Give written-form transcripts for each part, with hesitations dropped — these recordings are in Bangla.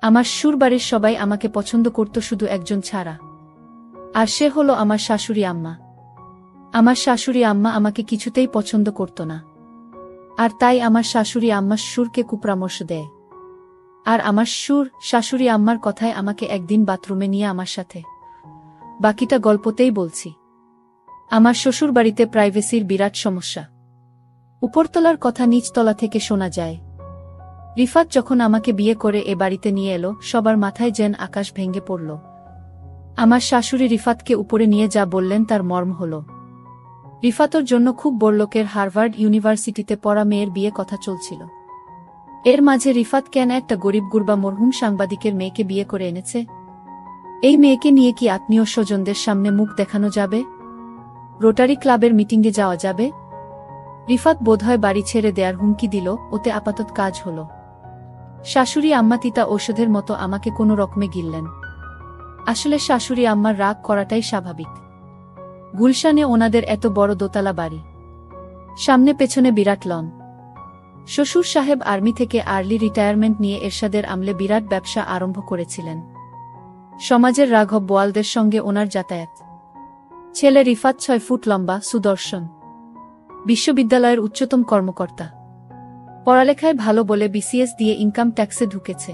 আমার শ্বশুরবাড়ির সবাই আমাকে পছন্দ করত শুধু একজন ছাড়া, আর সে হলো আমার শাশুড়ি আম্মা। আমার শাশুড়ি আম্মা আমাকে কিছুতেই পছন্দ করত না, আর তাই আমার শাশুড়ি আম্মা শ্বশুরকে কুপরামর্শ দেয়। আর আমার শাশুড়ি আম্মার কথায় আমাকে একদিন বাথরুমে নিয়ে আমার সাথে। বাকিটা গল্পতেই বলছি। আমার শ্বশুরবাড়িতে প্রাইভেসির বিরাট সমস্যা। উপরতলার কথা নিচতলা থেকে শোনা যায়। রিফাত যখন আমাকে বিয়ে করে এ বাড়িতে নিয়ে এলো, সবার মাথায় যেন আকাশ ভেঙে পড়ল। আমার শাশুড়ি রিফাতকে উপরে নিয়ে যা বললেন তার মর্ম হল, রিফাতর জন্য খুব বড়লোকের হার্ভার্ড ইউনিভার্সিটিতে পড়া মেয়ের বিয়ে কথা চলছিল। এর মাঝে রিফাত কেন একটা গরিব গুরবা মরহুম সাংবাদিকের মেয়েকে বিয়ে করে এনেছে? এই মেয়েকে নিয়ে কি আত্মীয় স্বজনদের সামনে মুখ দেখানো যাবে? রোটারি ক্লাবের মিটিংয়ে যাওয়া যাবে? রিফাত বোধহয় বাড়ি ছেড়ে দেয়ার হুমকি দিল, ওতে আপাতত কাজ হল। শাশুড়ি আম্মা তিতা ঔষধের মতো আমাকে কোনো রকমে গিললেন। আসলে শাশুড়ি আম্মার রাগ করাটাই স্বাভাবিক। গুলশানে ওনাদের এত বড় দোতলা বাড়ি, সামনে পেছনে বিরাট লন। শ্বশুর সাহেব আর্মি থেকে আর্লি রিটায়ারমেন্ট নিয়ে এরশাদের আমলে বিরাট ব্যবসা আরম্ভ করেছিলেন। সমাজের রাঘব বোয়ালদের সঙ্গে ওনার যাতায়াত। ছেলে রিফাত 6 ফুট লম্বা, সুদর্শন, বিশ্ববিদ্যালয়ের উচ্চতম কর্মকর্তা। পড়ালেখায় ভালো বলে বিসিএস দিয়ে ইনকাম ট্যাক্সে ঢুকেছে।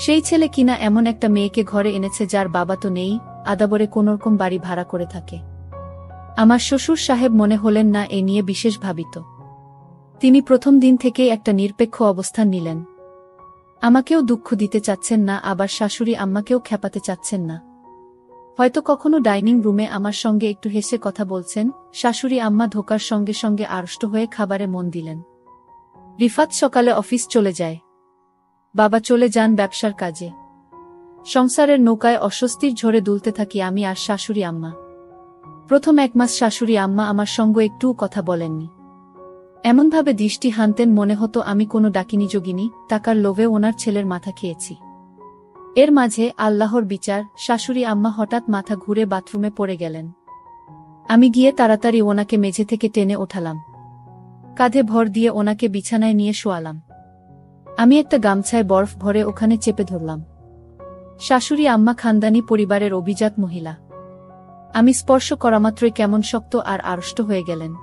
সেই ছেলে কিনা এমন একটা মেয়েকে ঘরে এনেছে যার বাবা তো নেই, আদাবরে কোনোরকম বাড়ি ভাড়া করে থাকে। আমার শ্বশুর সাহেব মনে হলেন না এ নিয়ে বিশেষ ভাবিত। তিনি প্রথম দিন থেকেই একটা নিরপেক্ষ অবস্থান নিলেন। আমাকেও দুঃখ দিতে চাচ্ছেন না, আবার শাশুড়ি আম্মাকেও খেপাতে চাচ্ছেন না। হয়তো কখনো ডাইনিং রুমে আমার সঙ্গে একটু হেসে কথা বলছেন। শাশুড়ি আম্মা ঢোকার সঙ্গে সঙ্গে আড়ষ্ট হয়ে খাবারে মন দিলেন। রিফাত সকালে অফিস চলে যায়, বাবা চলে যান ব্যবসার কাজে। সংসারের নৌকায় অস্বস্তির ঝড়ে দুলতে থাকি আমি আর শাশুড়ি আম্মা। প্রথম 1 মাস শাশুড়ি আম্মা আমার সঙ্গে একটুও কথা বলেননি। এমনভাবে দৃষ্টি হানতেন মনে হতো আমি কোনো ডাকিনী যোগিনী, টাকার লোভে ওনার ছেলের মাথা খেয়েছি। এর মাঝে আল্লাহর বিচার, শাশুড়ি আম্মা হঠাৎ মাথা ঘুরে বাথরুমে পড়ে গেলেন। আমি গিয়ে তাড়াতাড়ি ওনাকে মেঝে থেকে টেনে ওঠালাম, কাঁধে ভর দিয়ে ওনাকে বিছানায় নিয়ে শোয়ালাম। আমি একটা গামছায় বরফ ভরে ওখানে চেপে ধরলাম। শাশুড়ি আম্মা খানদানি পরিবারের অভিজাত মহিলা। আমি স্পর্শ করামাত্রই কেমন শক্ত আর আড়ষ্ট হয়ে গেলেন।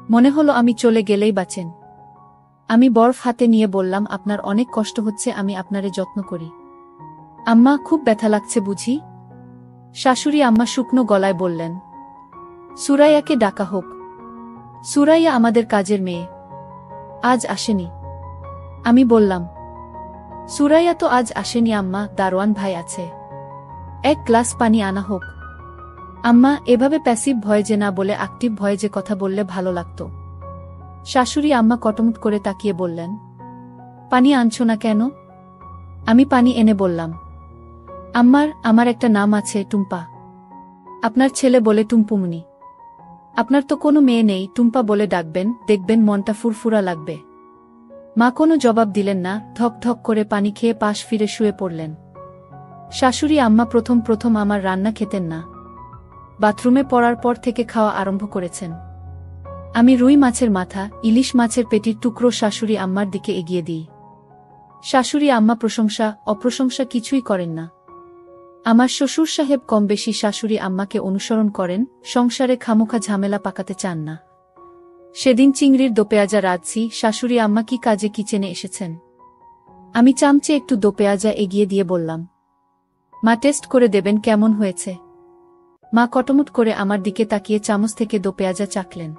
মনে হলো আমি চলে গেলেই বাঁচেন। আমি বরফ হাতে নিয়ে বললাম, আপনার অনেক কষ্ট হচ্ছে, আমি আপনারে যত্ন করি। আম্মা, খুব ব্যথা লাগছে বুঝি? শাশুড়ি আম্মা শুকনো গলায় বললেন, সুরাইয়াকে ডাকা হোক। সুরাইয়া আমাদের কাজের মেয়ে, আজ আসেনি। আমি বললাম, সুরাইয়া তো আজ আসেনি আম্মা, দারোয়ান ভাই আছে। 1 গ্লাস পানি আনা হোক। আম্মা, এভাবে প্যাসিভ ভয়েজে না বলে অ্যাক্টিভ ভয়েজে কথা বললে ভালো লাগতো। শাশুড়ি আম্মা কটমট করে তাকিয়ে বললেন, পানি আনছো না কেন? আমি পানি এনে বললাম, আমার একটা নাম আছে, টুম্পা। আপনার ছেলে বলে টুম্পুমনি। আপনার তো কোনো মেয়ে নেই, টুম্পা বলে ডাকবেন, দেখবেন মনটা ফুরফুরা লাগবে। মা কোনো জবাব দিলেন না, ধক ধক করে পানি খেয়ে পাশ ফিরে শুয়ে পড়লেন। শাশুড়ি আম্মা প্রথম আমার রান্না খেতেন না। বাথরুমে পড়ার পর থেকে খাওয়া আরম্ভ করেছেন। আমি রুই মাছের মাথা, ইলিশ মাছের পেটির টুকরো শাশুড়ি আম্মার দিকে এগিয়ে দিই। শাশুড়ি আম্মা প্রশংসা অপ্রশংসা কিছুই করেন না। আমার শ্বশুর সাহেব কম বেশি শাশুড়ি আম্মাকে অনুসরণ করেন, সংসারে খামোখা ঝামেলা পাকাতে চান না। সেদিন চিংড়ির দোপেয়াজা রাঁধছি, শাশুড়ি আম্মা কি কাজে কিচেনে এসেছেন। আমি চামচে একটু দোপেয়াজা এগিয়ে দিয়ে বললাম, মা টেস্ট করে দেবেন কেমন হয়েছে। মা কটমট করে আমার দিকে তাকিয়ে চামচ থেকে দোপেয়াজা চাখলেন।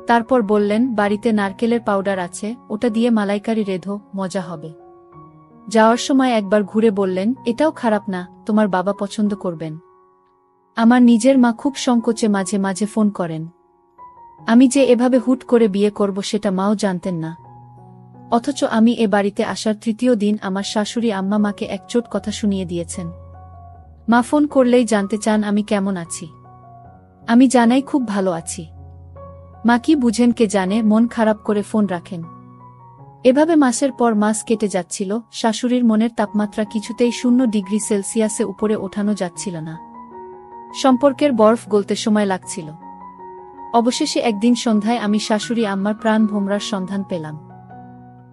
তারপর বললেন, বাড়িতে নারকেলের পাউডার আছে, ওটা দিয়ে মালাইকারি রেঁধো, মজা হবে। যাওয়ার সময় একবার ঘুরে বললেন, এটাও খারাপ না, তোমার বাবা পছন্দ করবেন। আমার নিজের মা খুব সংকোচে মাঝে মাঝে ফোন করেন। আমি যে এভাবে হুট করে বিয়ে করব সেটা মাও জানতেন না। অথচ আমি এ বাড়িতে আসার 3য় দিন আমার শাশুড়ি আম্মা মাকে একচোট কথা শুনিয়ে দিয়েছেন। মা ফোন করলেই জানতে চান আমি কেমন আছি। আমি জানাই খুব ভালো আছি। মা কি বুঝেন কে জানে, মন খারাপ করে ফোন রাখেন। এভাবে মাসের পর মাস কেটে যাচ্ছিল। শাশুড়ির মনের তাপমাত্রা কিছুতেই 0 ডিগ্রি সেলসিয়াসে উপরে ওঠানো যাচ্ছিল না। সম্পর্কের বরফ গলতে সময় লাগছিল। অবশেষে একদিন সন্ধ্যায় আমি শাশুড়ি আম্মার প্রাণ ভোমরার সন্ধান পেলাম।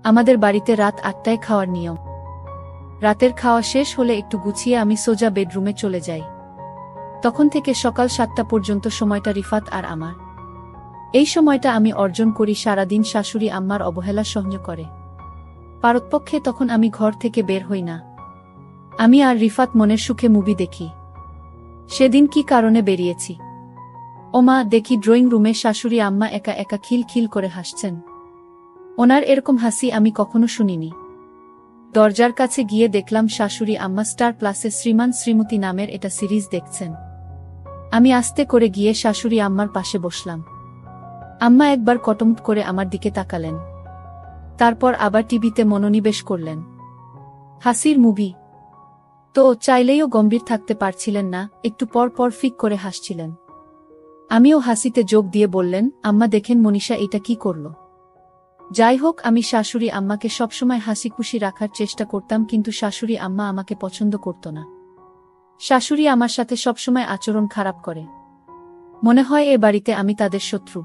আমাদের বাড়িতে রাত 8টায় খাওয়ার নিয়ম। রাতের খাওয়া শেষ হলে একটু গুছিয়ে আমি সোজা বেডরুমে চলে যাই। তখন থেকে সকাল 7টা পর্যন্ত সময়টা রিফাত আর আমার। এই সময়টা আমি অর্জন করি সারাদিন শাশুড়ি আম্মার অবহেলা সহ্য করে। পারতপক্ষে তখন আমি ঘর থেকে বের হই না। আমি আর রিফাত মনের সুখে মুভি দেখি। সেদিন কি কারণে বেরিয়েছি? ওমা, দেখি ড্রয়িং রুমে শাশুড়ি আম্মা একা একা খিল খিল করে হাসছেন। ওনার এরকম হাসি আমি কখনো শুনিনি। দরজার কাছে গিয়ে দেখলাম শাশুড়ি আম্মা স্টার প্লাসে শ্রীমান শ্রীমতী নামের এটা সিরিজ দেখছেন। আমি আস্তে করে গিয়ে শাশুড়ি আম্মার পাশে বসলাম। আম্মা একবার কটমট করে আমার দিকে তাকালেন, তারপর আবার টিভিতে মনোনিবেশ করলেন। হাসির মুভি তো চাইলেও গম্ভীর থাকতে পারছিলেন না, একটু পর পর ফিক করে হাসছিলেন। আমিও হাসিতে যোগ দিয়ে বললেন, আম্মা দেখেন মনীষা এটা কি করল। যাই হোক, আমি শাশুড়ি আম্মাকে সবসময় হাসি খুশি রাখার চেষ্টা করতাম, কিন্তু শাশুড়ি আম্মা আমাকে পছন্দ করত না। শাশুড়ি আমার সাথে সবসময় আচরণ খারাপ করে। মনে হয় এ বাড়িতে আমি তাদের শত্রু।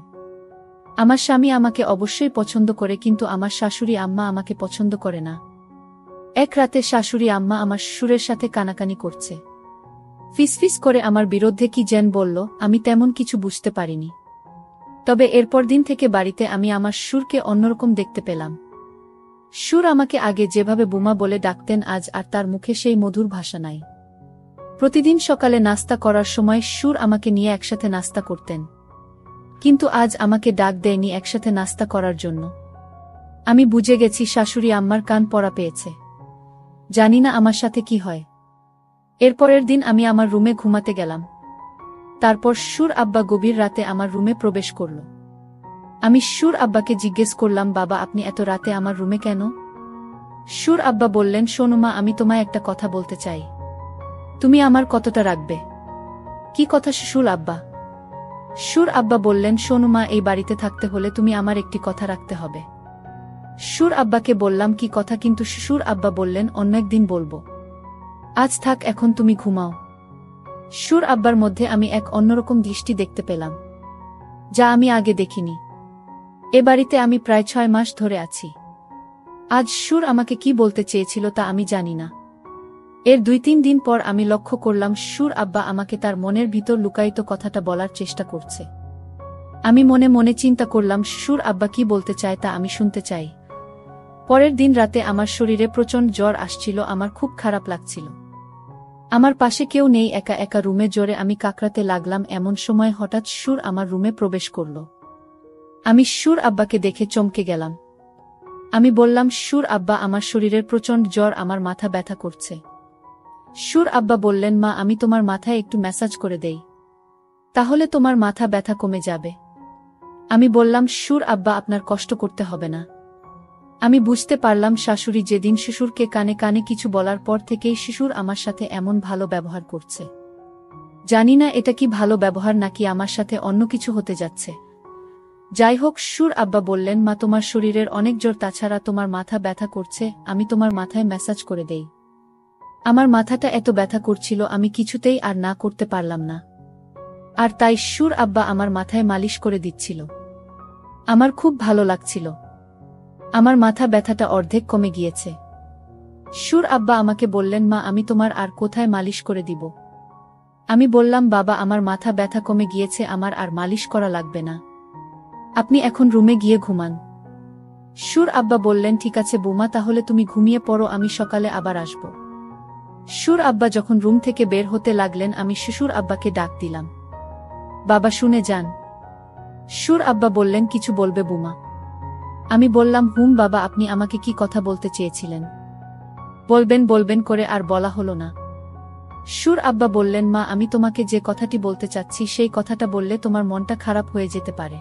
আমার স্বামী আমাকে অবশ্যই পছন্দ করে, কিন্তু আমার শাশুড়ি আম্মা আমাকে পছন্দ করে না। এক রাতে শাশুড়ি আম্মা আমার শ্বশুরের সাথে কানাকানি করছে। ফিসফিস করে আমার বিরুদ্ধে কি যেন বলল, আমি তেমন কিছু বুঝতে পারিনি। তবে এরপর দিন থেকে বাড়িতে আমি আমার শ্বশুরকে অন্যরকম দেখতে পেলাম। শ্বশুর আমাকে আগে যেভাবে বুমা বলে ডাকতেন, আজ আর তার মুখে সেই মধুর ভাষা নাই। প্রতিদিন সকালে নাস্তা করার সময় শ্বশুর আমাকে নিয়ে একসাথে নাস্তা করতেন, কিন্তু আজ আমাকে ডাক দেয়নি একসাথে নাস্তা করার জন্য। আমি বুঝে গেছি শাশুড়ি আম্মার কান পড়া পেয়েছে। জানি না আমার সাথে কি হয়। এরপরের দিন আমি আমার রুমে ঘুমাতে গেলাম। তারপর শ্বশুর আব্বা গভীর রাতে আমার রুমে প্রবেশ করল। আমি শ্বশুর আব্বাকে জিজ্ঞেস করলাম, বাবা আপনি এত রাতে আমার রুমে কেন? শ্বশুর আব্বা বললেন, শোনো মা, আমি তোমায় একটা কথা বলতে চাই। তুমি আমার কতটা রাখবে? কি কথা শ্বশুর আব্বা? শ্বশুর আব্বা বললেন, শোনো মা, এই বাড়িতে থাকতে হলে তুমি আমার একটি কথা রাখতে হবে। শ্বশুর আব্বাকে বললাম, কি কথা? কিন্তু শ্বশুর আব্বা বললেন, অন্য একদিন বলবো, আজ থাক, এখন তুমি ঘুমাও। শ্বশুর আব্বার মধ্যে আমি এক অন্যরকম দৃষ্টি দেখতে পেলাম, যা আমি আগে দেখিনি। এ বাড়িতে আমি প্রায় 6 মাস ধরে আছি। আজ শ্বশুর আমাকে কি বলতে চেয়েছিল তা আমি জানি না। এর 2-3 দিন পর আমি লক্ষ্য করলাম শ্বশুর আব্বা আমাকে তার মনের ভিতর লুকায়িত কথাটা বলার চেষ্টা করছে। আমি মনে মনে চিন্তা করলাম, শ্বশুর আব্বা কি বলতে চায় তা আমি শুনতে চাই। পরের দিন রাতে আমার শরীরে প্রচণ্ড জ্বর আসছিল, আমার খুব খারাপ লাগছিল। আমার পাশে কেউ নেই, একা একা রুমে জোরে আমি কাকড়াতে লাগলাম। এমন সময় হঠাৎ শ্বশুর আমার রুমে প্রবেশ করল। আমি শ্বশুর আব্বাকে দেখে চমকে গেলাম। আমি বললাম, শ্বশুর আব্বা আমার শরীরের প্রচণ্ড জ্বর, আমার মাথা ব্যথা করছে। শ্বশুর আব্বা বললেন, মা আমি তোমার মাথায় একটু ম্যাসাজ করে দেই, তাহলে তোমার মাথা ব্যথা কমে যাবে। আমি বললাম, শ্বশুর আব্বা আপনার কষ্ট করতে হবে না। আমি বুঝতে পারলাম শাশুড়ি যেদিন শ্বশুরকে কানে কানে কিছু বলার পর থেকেই শ্বশুর আমার সাথে এমন ভালো ব্যবহার করছে। জানি না এটা কি ভালো ব্যবহার নাকি আমার সাথে অন্য কিছু হতে যাচ্ছে। যাই হোক, শ্বশুর আব্বা বললেন, মা তোমার শরীরের অনেক জ্বর, তাছাড়া তোমার মাথা ব্যথা করছে, আমি তোমার মাথায় ম্যাসাজ করে দেই। আমার মাথাটা এত ব্যথা করছিল, আমি কিছুতেই আর না করতে পারলাম না। আর তাই শ্বশুর আব্বা আমার মাথায় মালিশ করে দিচ্ছিল। আমার খুব ভালো লাগছিল। আমার মাথা ব্যথাটা অর্ধেক কমে গিয়েছে। শ্বশুর আব্বা আমাকে বললেন, মা আমি তোমার আর কোথায় মালিশ করে দিব? আমি বললাম, বাবা আমার মাথা ব্যথা কমে গিয়েছে, আমার আর মালিশ করা লাগবে না। আপনি এখন রুমে গিয়ে ঘুমান। শ্বশুর আব্বা বললেন, ঠিক আছে বৌমা, তাহলে তুমি ঘুমিয়ে পড়ো, আমি সকালে আবার আসব। শ্বশুর আব্বা যখন রুম থেকে বের হতে লাগলেন, আমি শ্বশুর আব্বাকে ডাক দিলাম, বাবা শুনে যান। শ্বশুর আব্বা বললেন, কিছু বলবে বৌমা? আমি বললাম, বাবা আপনি আমাকে কি কথা বলতে চেয়েছিলেন? বলবেন বলবেন করে আর বলা হলো না। শ্বশুর আব্বা বললেন, মা আমি তোমাকে যে কথাটি বলতে চাচ্ছি সেই কথাটা বললে তোমার মনটা খারাপ হয়ে যেতে পারে।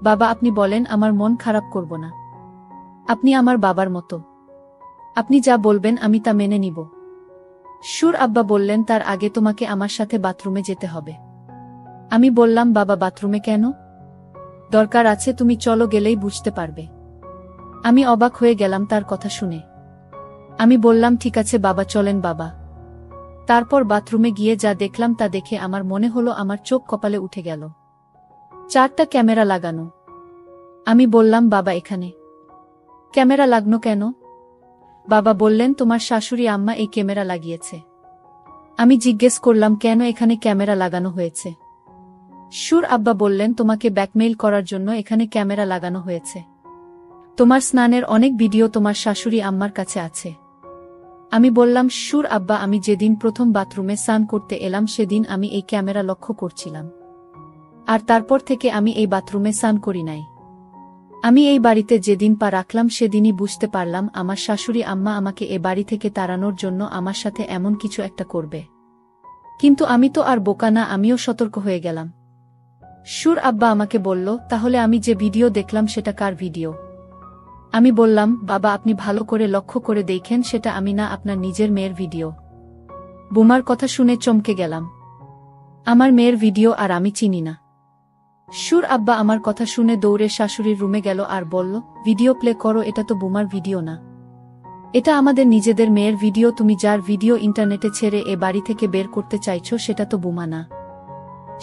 বাবা আপনি বলেন, আমার মন খারাপ করব না। আপনি আমার বাবার মতো, আপনি যা বলবেন আমি তা মেনে নিব। শ্বশুর আব্বা বললেন, তার আগে তোমাকে আমার সাথে বাথরুমে যেতে হবে। আমি বললাম, বাবা বাথরুমে কেন? দরকার আছে, তুমি চলো, গেলেই বুঝতে পারবে। আমি অবাক হয়ে গেলাম তার কথা শুনে। আমি বললাম, ঠিক আছে বাবা, চলেন বাবা। তারপর বাথরুমে গিয়ে যা দেখলাম তা দেখে আমার মনে হলো আমার চোখ কপালে উঠে গেল। 4টা ক্যামেরা লাগানো। আমি বললাম, বাবা এখানে ক্যামেরা লাগনো কেন? বাবা বললেন তোমার শাশুড়ি আম্মা এই ক্যামেরা লাগিয়েছে। আমি জিজ্ঞেস করলাম কেন এখানে ক্যামেরা লাগানো হয়েছে। সুর আব্বা বললেন তোমাকে ব্ল্যাকমেইল করার জন্য এখানে ক্যামেরা লাগানো হয়েছে। তোমার স্নানের অনেক ভিডিও তোমার শাশুড়ি আম্মার কাছে আছে। আমি বললাম সুর আব্বা আমি যেদিন প্রথম বাথরুমে স্নান করতে এলাম সেদিন আমি এই ক্যামেরা লক্ষ্য করছিলাম। আর তারপর থেকে আমি এই বাথরুমে স্নান করি নাই। আমি এই বাড়িতে যেদিন পা রাখলাম সেদিনই বুঝতে পারলাম আমার শাশুড়ি আম্মা আমাকে এ বাড়ি থেকে তাড়ানোর জন্য আমার সাথে এমন কিছু একটা করবে। কিন্তু আমি তো আর বোকা না, আমিও সতর্ক হয়ে গেলাম। সুর আব্বা আমাকে বলল তাহলে আমি যে ভিডিও দেখলাম সেটা কার ভিডিও? আমি বললাম বাবা আপনি ভালো করে লক্ষ্য করে দেখেন সেটা আমি না, আপনার নিজের মেয়ের ভিডিও। বোমার কথা শুনে চমকে গেলাম। আমার মেয়ের ভিডিও আর আমি চিনি না। সুর আব্বা আমার কথা শুনে দৌড়ে শাশুড়ির রুমে গেল আর বলল ভিডিও প্লে করো, এটা তো বোমার ভিডিও না, এটা আমাদের নিজেদের মেয়ের ভিডিও। তুমি যার ভিডিও ইন্টারনেটে ছেড়ে এ বাড়ি থেকে বের করতে চাইছো সেটা তো বোমা না,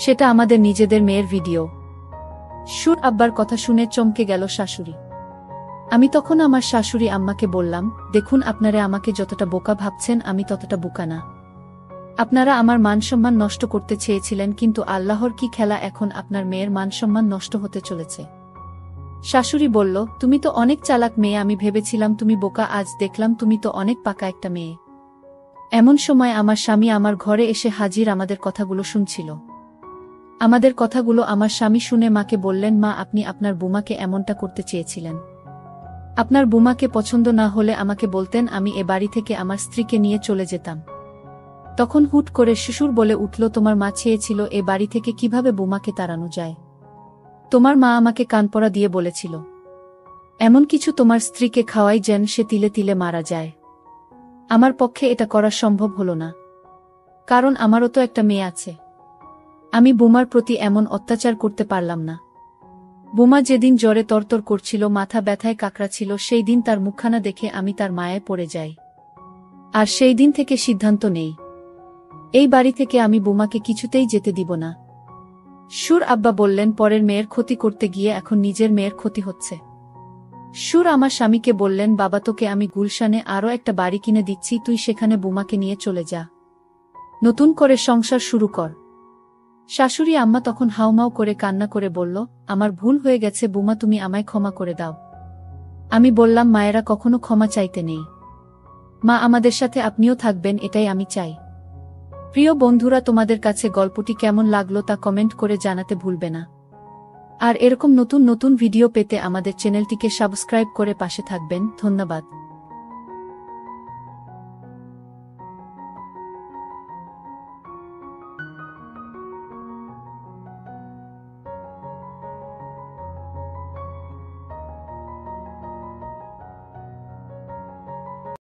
সেটা আমাদের নিজেদের মেয়ের ভিডিও। সুর আব্বার কথা শুনে চমকে গেল শাশুড়ি। আমি তখন আমার শাশুড়ি আম্মাকে বললাম দেখুন আপনারা আমাকে যতটা বোকা ভাবছেন আমি ততটা বোকা না। আপনারা আমার মানসম্মান নষ্ট করতে চেয়েছিলেন, কিন্তু আল্লাহর কি খেলা, এখন আপনার মেয়ের মানসম্মান নষ্ট হতে চলেছে। শাশুড়ি বলল তুমি তো অনেক চালাক মেয়ে, আমি ভেবেছিলাম তুমি বোকা, আজ দেখলাম তুমি তো অনেক পাকা একটা মেয়ে। এমন সময় আমার স্বামী আমার ঘরে এসে হাজির, আমাদের কথাগুলো শুনছিল। আমাদের কথাগুলো আমার স্বামী শুনে মাকে বললেন মা আপনি আপনার বুমাকে এমনটা করতে চেয়েছিলেন। আপনার বুমাকে পছন্দ না হলে আমাকে বলতেন, আমি এ বাড়ি থেকে আমার স্ত্রীকে নিয়ে চলে যেতাম। তখন হুট করে শ্বশুর বলে উঠল তোমার মা চেয়েছিল এ বাড়ি থেকে কিভাবে বুমাকে তাড়ানো যায়। তোমার মা আমাকে কানপড়া দিয়ে বলেছিল এমন কিছু তোমার স্ত্রীকে খাওয়াই যেন সে তিলে তিলে মারা যায়। আমার পক্ষে এটা করা সম্ভব হলো না, কারণ আমারও তো একটা মেয়ে আছে। আমি বুমার প্রতি এমন অত্যাচার করতে পারলাম না। বুমা যেদিন জ্বরে তরতর করছিল, মাথা ব্যথায় কাকড়াচ্ছিল, সেই দিন তার মুখখানা দেখে আমি তার মায়ে পড়ে যাই। আর সেই দিন থেকে সিদ্ধান্ত নেই এই বাড়ি থেকে আমি বুমাকে কিছুতেই যেতে দিব না। সুর আব্বা বললেন পরের মেয়ের ক্ষতি করতে গিয়ে এখন নিজের মেয়ের ক্ষতি হচ্ছে। সুর আমার স্বামীকে বললেন বাবা তোকে আমি গুলশানে আরও একটা বাড়ি কিনে দিচ্ছি, তুই সেখানে বুমাকে নিয়ে চলে যা, নতুন করে সংসার শুরু কর। শাশুড়ি আম্মা তখন হাউমাউ করে কান্না করে বলল আমার ভুল হয়ে গেছে বুমা, তুমি আমায় ক্ষমা করে দাও। আমি বললাম মায়েরা কখনো ক্ষমা চাইতে নেই, মা আমাদের সাথে আপনিও থাকবেন এটাই আমি চাই। প্রিয় বন্ধুরা তোমাদের কাছে গল্পটি কেমন লাগলো তা কমেন্ট করে জানাতে ভুলবে না। আর এরকম নতুন নতুন ভিডিও পেতে আমাদের চ্যানেলটিকে সাবস্ক্রাইব করে পাশে থাকবেন। ধন্যবাদ।